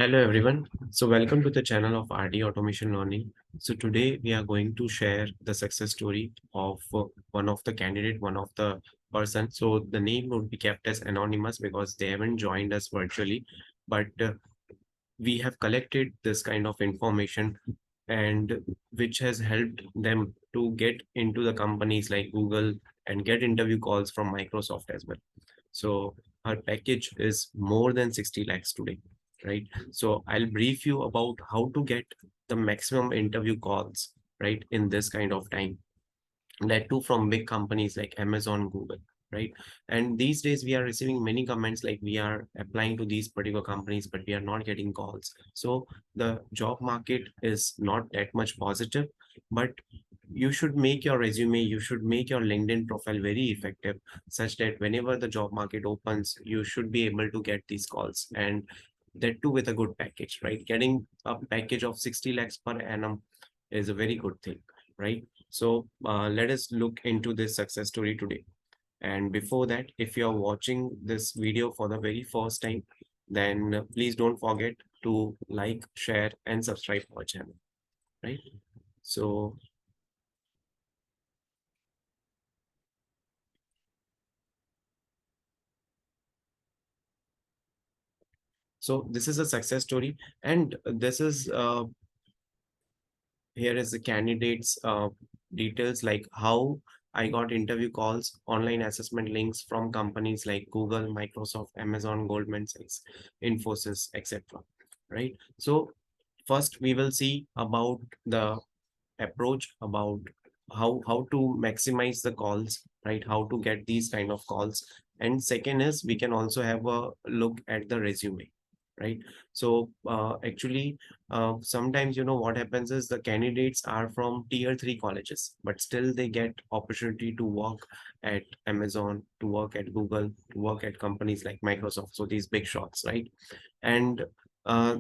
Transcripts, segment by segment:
Hello everyone. So welcome to the channel of RD Automation Learning. So today we are going to share the success story of one of the candidate, one of the person. So the name would be kept as anonymous because they haven't joined us virtually, but we have collected this kind of information and which has helped them to get into the companies like Google and get interview calls from Microsoft as well. So our package is more than 60 lakhs today, right? So I'll brief you about how to get the maximum interview calls, right, in this kind of time, that too from big companies like Amazon, Google, right? And these days we are receiving many comments like we are applying to these particular companies, but we are not getting calls. So the job market is not that much positive, but you should make your resume, you should make your LinkedIn profile very effective, such that whenever the job market opens, you should be able to get these calls, and that too with a good package, right? Getting a package of 60 lakhs per annum is a very good thing, right? So let us look into this success story today. And before that, if you're watching this video for the very first time, then please don't forget to like, share, and subscribe to our channel, right? So, so this is a success story, and this is here is the candidates details, like how I got interview calls, online assessment links from companies like Google, Microsoft, Amazon, Goldman Sachs, Infosys, etc. Right? So first we will see about the approach, about how to maximize the calls, right? How to get these kind of calls. And second is we can also have a look at the resume, right? So actually sometimes what happens is the candidates are from tier 3 colleges, but still they get opportunity to work at Amazon, to work at Google, to work at companies like Microsoft, so these big shots, right? And uh,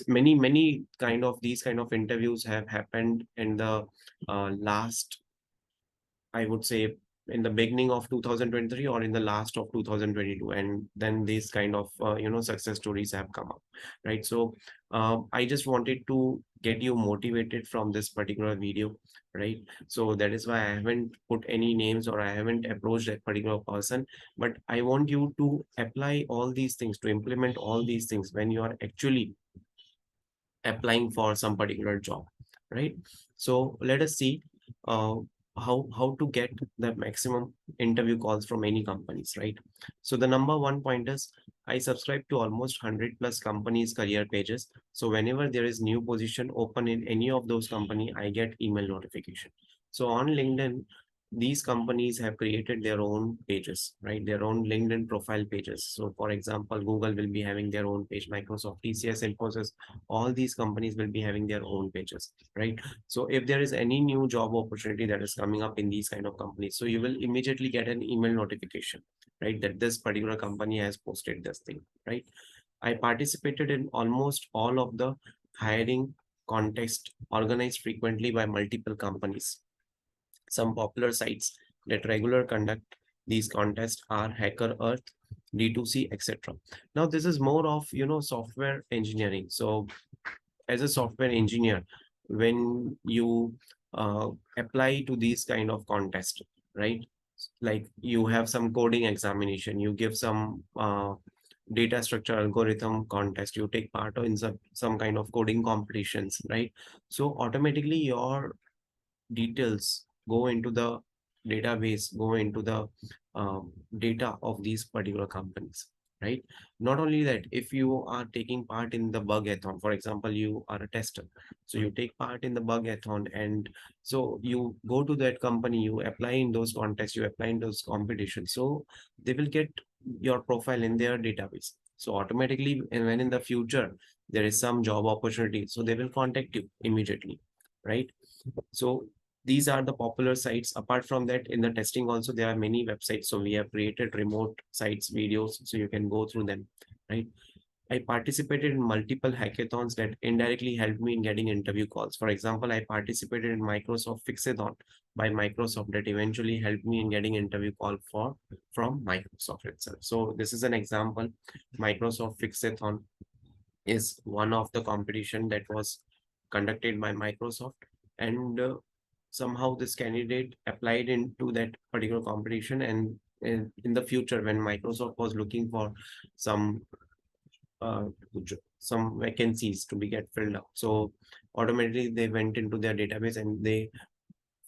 many kind of these kind of interviews have happened in the last, I would say, in the beginning of 2023 or in the last of 2022, and then these kind of success stories have come up, right? So I just wanted to get you motivated from this particular video, right? So that is why I haven't put any names or I haven't approached that particular person, but I want you to apply all these things, to implement all these things when you are actually applying for some particular job, right? So let us see uh, how to get the maximum interview calls from any companies, right? So the number one point is I subscribe to almost 100 plus companies career pages, so whenever there is new position open in any of those company, I get email notification. So on LinkedIn, these companies have created their own pages, right? Their own LinkedIn profile pages. So for example, Google will be having their own page, Microsoft, TCS, Infosys, all these companies will be having their own pages, right? So if there is any new job opportunity that is coming up in these kind of companies, so you will immediately get an email notification, right, that this particular company has posted this thing, right? I participated in almost all of the hiring contests organized frequently by multiple companies. Some popular sites that regular conduct these contests are Hacker Earth, D2C, etc. Now this is more of software engineering. So as a software engineer, when you apply to these kind of contest, right? Like you have some coding examination, you give some data structure algorithm contest, you take part in some kind of coding competitions, right? So automatically your details go into the database, go into the data of these particular companies, right? Not only that, if you are taking part in the bugathon, for example, you are a tester, so you take part in the bugathon, and so you go to that company, you apply in those contests, you apply in those competitions, so they will get your profile in their database. So automatically, and when in the future there is some job opportunity, so they will contact you immediately, right? So these are the popular sites. Apart from that, in the testing also, there are many websites. So we have created remote sites, videos, so you can go through them, right? I participated in multiple hackathons that indirectly helped me in getting interview calls. For example, I participated in Microsoft Fixathon by Microsoft that eventually helped me in getting interview call from Microsoft itself. So this is an example, Microsoft Fixathon. is one of the competition that was conducted by Microsoft, and somehow this candidate applied into that particular competition, and in the future when Microsoft was looking for some uh, some vacancies to be get filled up, so automatically they went into their database and they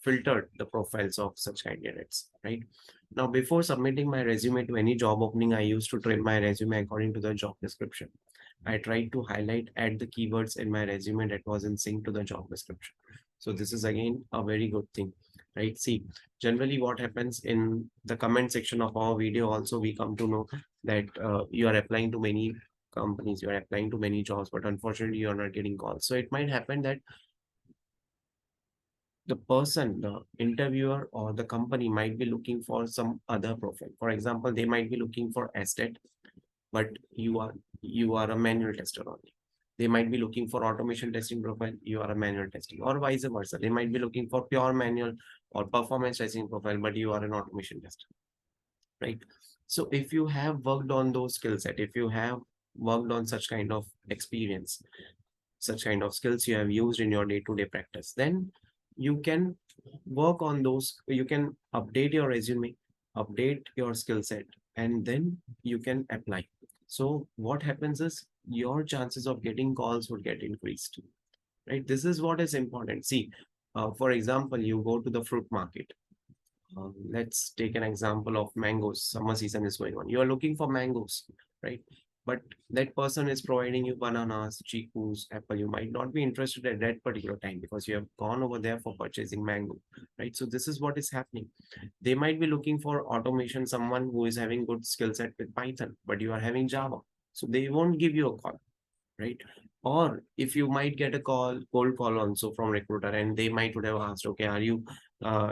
filtered the profiles of such candidates, right? Now, before submitting my resume to any job opening, I used to trim my resume according to the job description. I tried to highlight, add the keywords in my resume that was in sync to the job description. So this is again a very good thing, right? See, generally what happens in the comment section of our video also, we come to know that you are applying to many companies, you are applying to many jobs, but unfortunately you are not getting calls. So it might happen that the person, the interviewer or the company might be looking for some other profile. For example, they might be looking for estate, but you are a manual tester only. They might be looking for automation testing profile, you are a manual testing, or vice versa. They might be looking for pure manual or performance testing profile, but you are an automation tester, right? So if you have worked on those skill set, if you have worked on such kind of experience, such kind of skills you have used in your day-to-day practice, then you can work on those. You can update your resume, update your skill set, and then you can apply. So what happens is your chances of getting calls would get increased, right? This is what is important. See, for example, you go to the fruit market. Let's take an example of mangoes. Summer season is going on. You are looking for mangoes, right? But that person is providing you bananas, chikus, apple. You might not be interested at that particular time because you have gone over there for purchasing mango, right? So this is what is happening. They might be looking for automation, someone who is having good skill set with Python, but you are having Java. So they won't give you a call, right? Or if you might get a call, cold call also from recruiter, and they might would have asked, okay, are you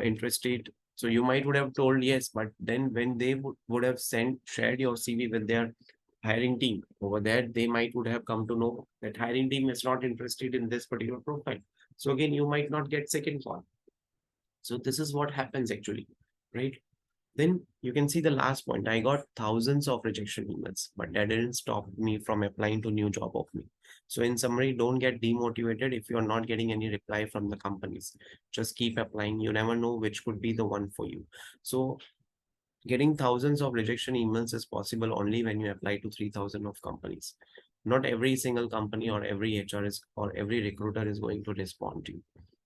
interested? So you might would have told yes, but then when they would have shared your CV with their hiring team over there, they might would have come to know that hiring team is not interested in this particular profile. So again, you might not get second call. So this is what happens actually, right? Then you can see the last point. I got thousands of rejection emails, but that didn't stop me from applying to new job opening. So in summary, don't get demotivated if you're not getting any reply from the companies. Just keep applying. You never know which could be the one for you. So getting thousands of rejection emails is possible only when you apply to 3,000 of companies. Not every single company or every HR is or every recruiter is going to respond to you,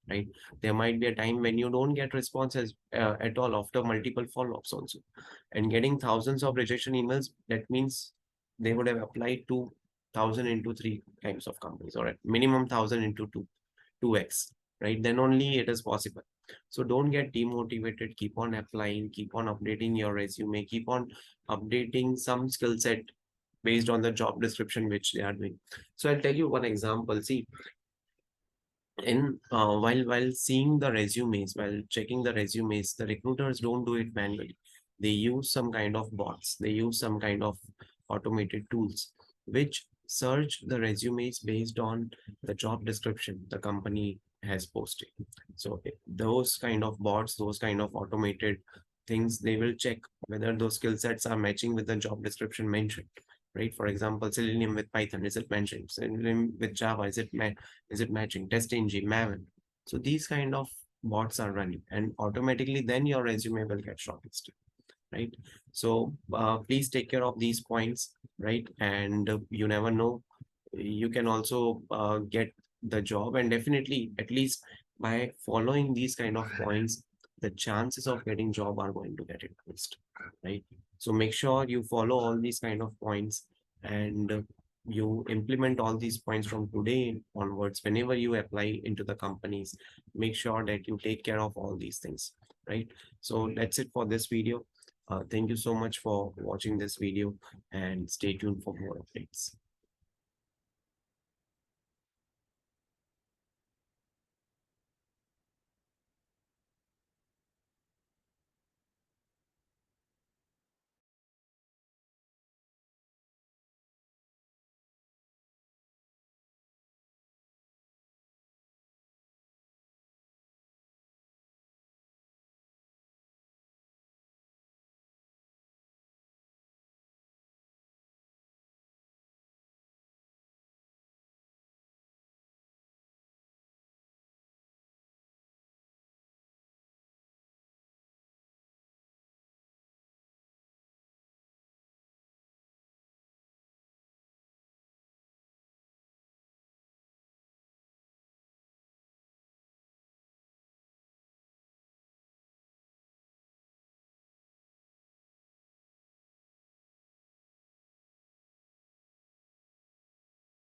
right? There might be a time when you don't get responses at all after multiple follow-ups also. And getting thousands of rejection emails, that means they would have applied to 1,000 into three kinds of companies, or at minimum 1,000 into 2x, right? Then only it is possible. So don't get demotivated. Keep on applying, keep on updating your resume, keep on updating some skill set based on the job description which they are doing. So I'll tell you one example. See, in while seeing the resumes, while checking the resumes, the recruiters don't do it manually. They use some kind of bots. They use some kind of automated tools which search the resumes based on the job description the company has posted. So those kind of bots, those kind of automated things, they will check whether those skill sets are matching with the job description mentioned, right? For example, Selenium with Python, is it mentioned? Selenium with Java, is it matching? TestNG, Maven. So these kind of bots are running, and automatically then your resume will get shortlisted, right? So please take care of these points, right? And you never know, you can also get the job, and definitely at least by following these kind of points, the chances of getting job are going to get increased, right? So make sure you follow all these kind of points, and you implement all these points from today onwards. Whenever you apply into the companies, make sure that you take care of all these things, right? So that's it for this video. Thank you so much for watching this video, and stay tuned for more updates.